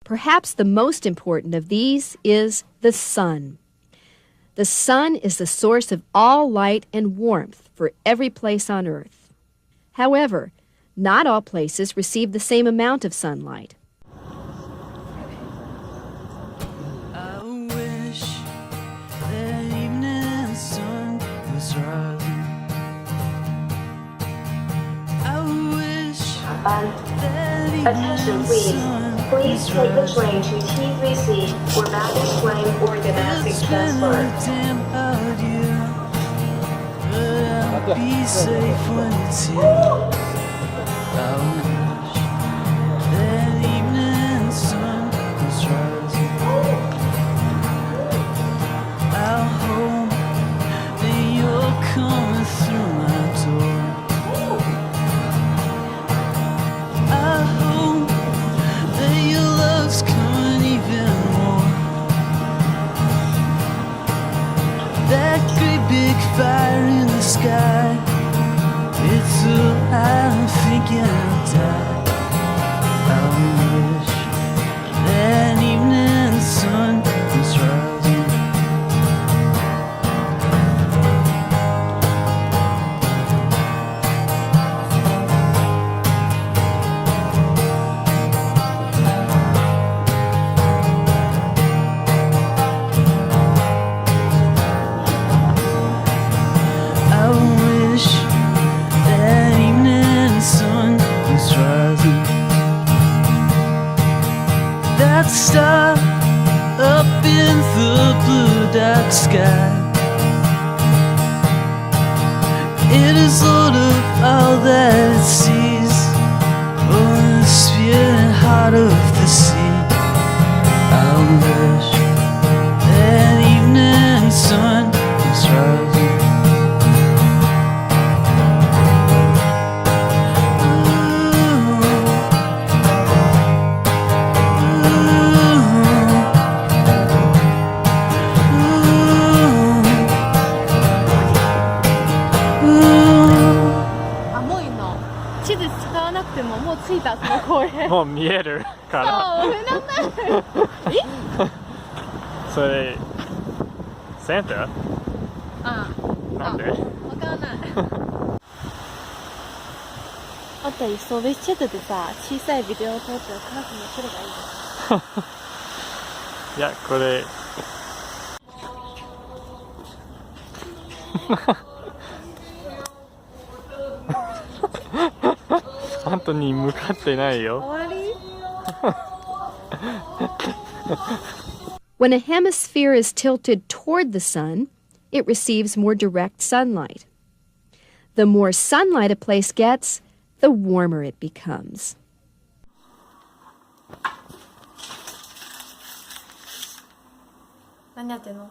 Perhaps the most important of these is the sun. The sun is the source of all light and warmth for every place on Earth. However, not all places receive the same amount of sunlight. I wish that evening sun was rising. I wish that Attention evening please. sun Please was take the rising. train to T3C for baggage claim or domestic It's been transfer. a damn hard year, but I'll be safe when it's here. I wish that evening sun was rising. I hope that you're coming through my door. I hope that your love's coming even more. That great big fire in the sky, it's so high I'm thinking I'll die. I wish that evening sun was rising. I wish that evening sun was rising. That star up in the blue dark sky, it is Lord of all that it sees, oh, the spirit heart of the sea. I wish that evening sun was rising.もう見えるからそれセンターなんでわからないあったりそうベスチェットでさ小さいビデオを撮ってカラフルにすればいいいやこれ本当に向かってないよ。終わりWhen a hemisphere is tilted toward the sun, it receives more direct sunlight. The more sunlight a place gets, the warmer it becomes. 何やってんの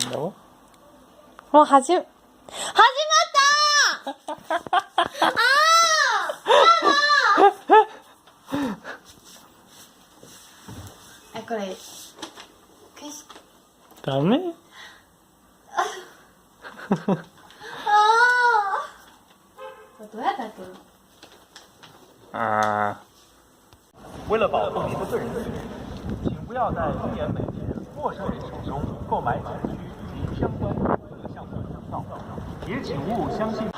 なんだろうもう始まったあーこれダメどうやってやってるあ为了保护您的个人私隐，请不要在公园门前陌生人手中购买景区及相关各项目的票，也请勿相信。可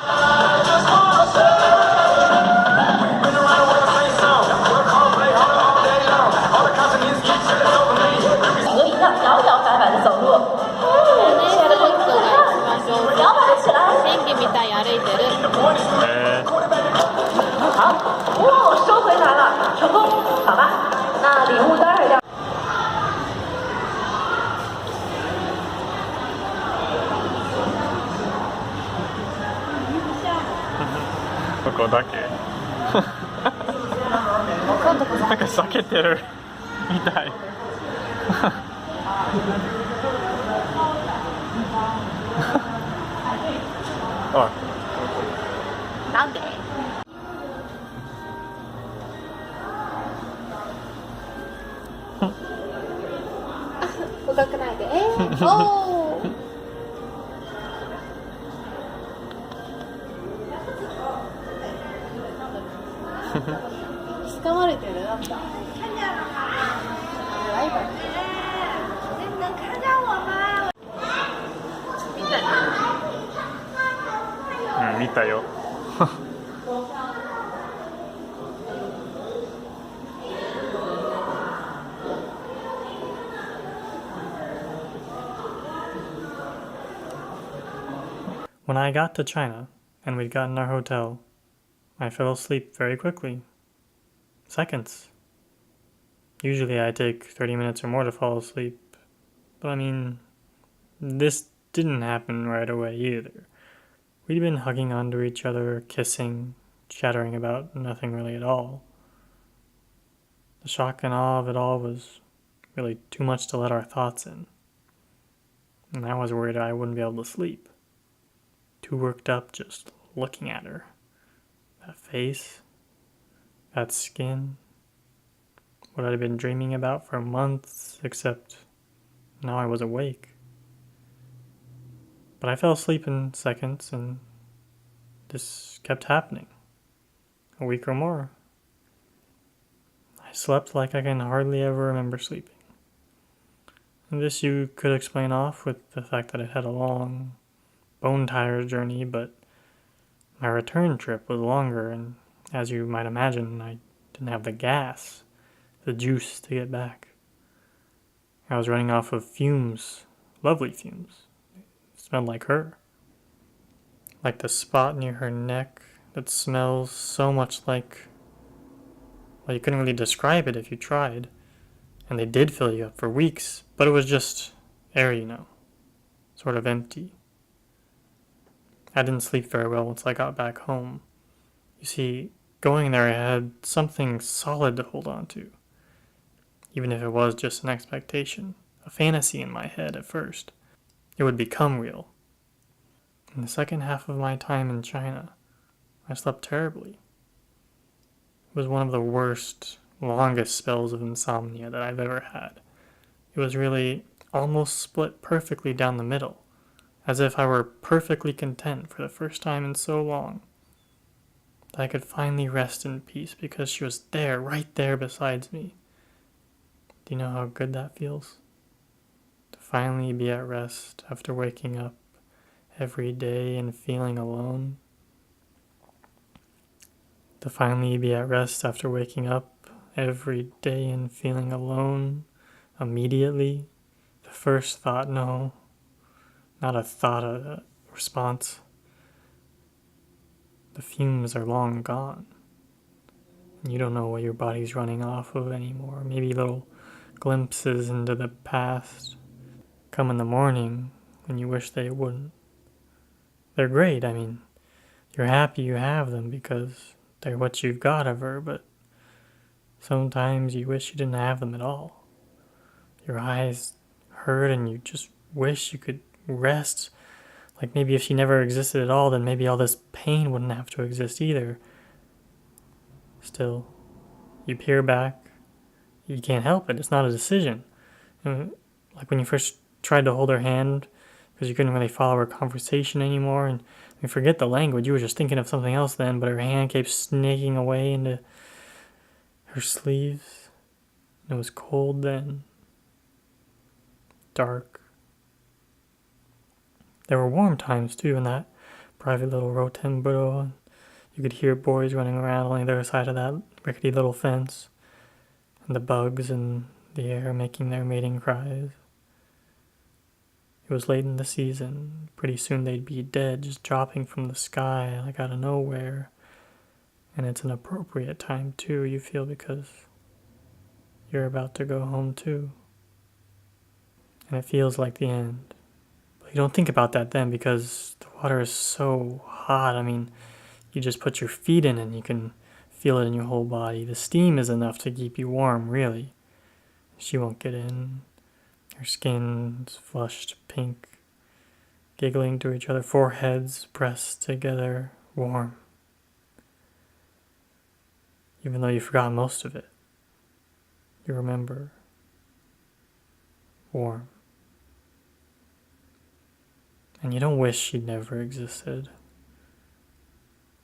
以这样摇摇摆摆的走路。亲爱的朋友们，摇摆起来。演技みたい歩いてる好，哦，收回来了，成功，好吧？那礼物待会儿要。ここだけなんか避けてるみたいおいなんで動かないでおー掴まれてるなんかたよ。When I got to China and we'd gotten our hotel, I fell asleep very quickly. Seconds. Usually I take 30 minutes or more to fall asleep. But I mean, this didn't happen right away either. We'd been hugging onto each other, kissing, chattering about nothing really at all. The shock and awe of it all was really too much to let our thoughts in. And I was worried I wouldn't be able to sleep. Too worked up just looking at her. That face, that skin, what I'd been dreaming about for months, except now I was awake. But I fell asleep in seconds, and this kept happening. A week or more. I slept like I can hardly ever remember sleeping. And this you could explain off with the fact that I had a long, bone-tired journey, but my return trip was longer, and as you might imagine, I didn't have the gas, the juice to get back. I was running off of fumes, lovely fumes. It smelled like her. Like the spot near her neck that smells so much like... Well, you couldn't really describe it if you tried. And they did fill you up for weeks, but it was just air, you know. Sort of empty. I didn't sleep very well once I got back home. You see, going there I had something solid to hold on to. Even if it was just an expectation, a fantasy in my head at first. It would become real. In the second half of my time in China, I slept terribly. It was one of the worst, longest spells of insomnia that I've ever had. It was really almost split perfectly down the middle, as if I were perfectly content for the first time in so long. That I could finally rest in peace because she was there, right there beside me. Do you know how good that feels? To finally be at rest after waking up every day and feeling alone. To finally be at rest after waking up every day and feeling alone immediately. The first thought, no, not a thought, a response. The fumes are long gone. You don't know what your body's running off of anymore. Maybe little glimpses into the past come in the morning when you wish they wouldn't. They're great, I mean, you're happy you have them because they're what you've got of her, but sometimes you wish you didn't have them at all. Your eyes hurt and you just wish you could rest. Like maybe if she never existed at all, then maybe all this pain wouldn't have to exist either. Still, you peer back. You can't help it. It's not a decision. Like when you first tried to hold her hand because you couldn't really follow her conversation anymore, and you forget the language. You were just thinking of something else then, but her hand kept snaking away into her sleeves. And it was cold then. Dark. There were warm times too in that private little rotamburo. You could hear boys running around on the other side of that rickety little fence, and the bugs in the air making their mating cries. It was late in the season. Pretty soon they'd be dead, just dropping from the sky like out of nowhere. And it's an appropriate time too, you feel, because you're about to go home too. And it feels like the end. But you don't think about that then because the water is so hot. I mean, you just put your feet in and you can feel it in your whole body. The steam is enough to keep you warm, really. She won't get in. Her skin's flushed pink, giggling to each other, foreheads pressed together, warm. Even though you forgot most of it, you remember. Warm. And you don't wish she never existed,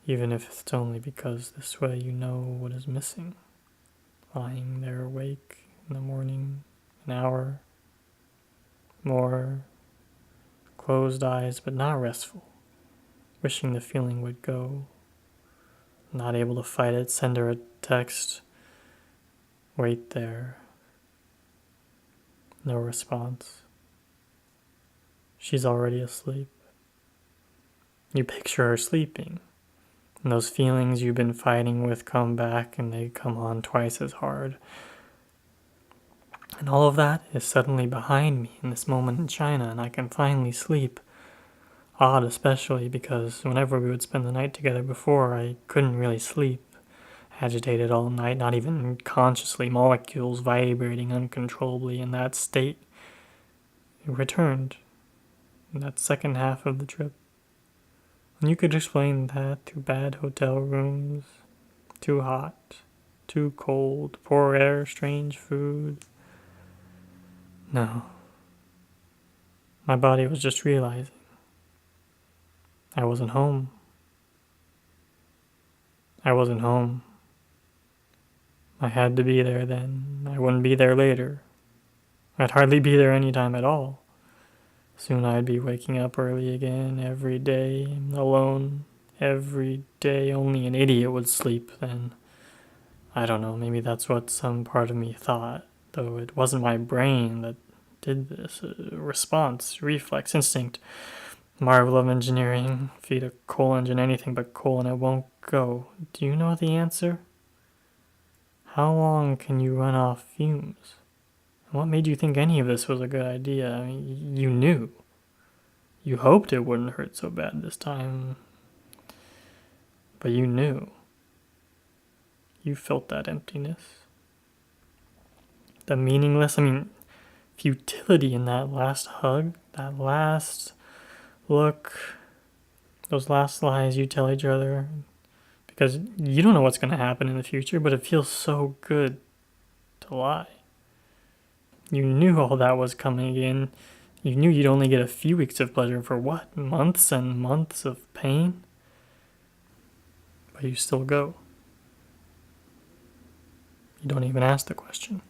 even if it's only because this way you know what is missing. Lying there awake in the morning, an hour, more, closed eyes but not restful, wishing the feeling would go, not able to fight it, send her a text, wait there, no response. She's already asleep. You picture her sleeping, and those feelings you've been fighting with come back and they come on twice as hard. And all of that is suddenly behind me in this moment in China, and I can finally sleep. Odd especially because whenever we would spend the night together before, I couldn't really sleep. Agitated all night, not even consciously, molecules vibrating uncontrollably in that state. It returned in that second half of the trip. And you could explain that to bad hotel rooms, too hot, too cold, poor air, strange food. No. My body was just realizing I wasn't home. I wasn't home. I had to be there then. I wouldn't be there later. I'd hardly be there any time at all. Soon I'd be waking up early again, every day, alone, every day. Only an idiot would sleep then. I don't know, maybe that's what some part of me thought, though it wasn't my brain that did this. A response, reflex, instinct, marvel of engineering, feed a coal engine anything but coal and it won't go. Do you know the answer? How long can you run off fumes? What made you think any of this was a good idea? I mean, you knew. You hoped it wouldn't hurt so bad this time. But you knew. You felt that emptiness. The meaningless, futility in that last hug, that last look, those last lies you tell each other. Because you don't know what's going to happen in the future, but it feels so good to lie. You knew all that was coming in. You knew you'd only get a few weeks of pleasure for what? Months and months of pain? But you still go. You don't even ask the question.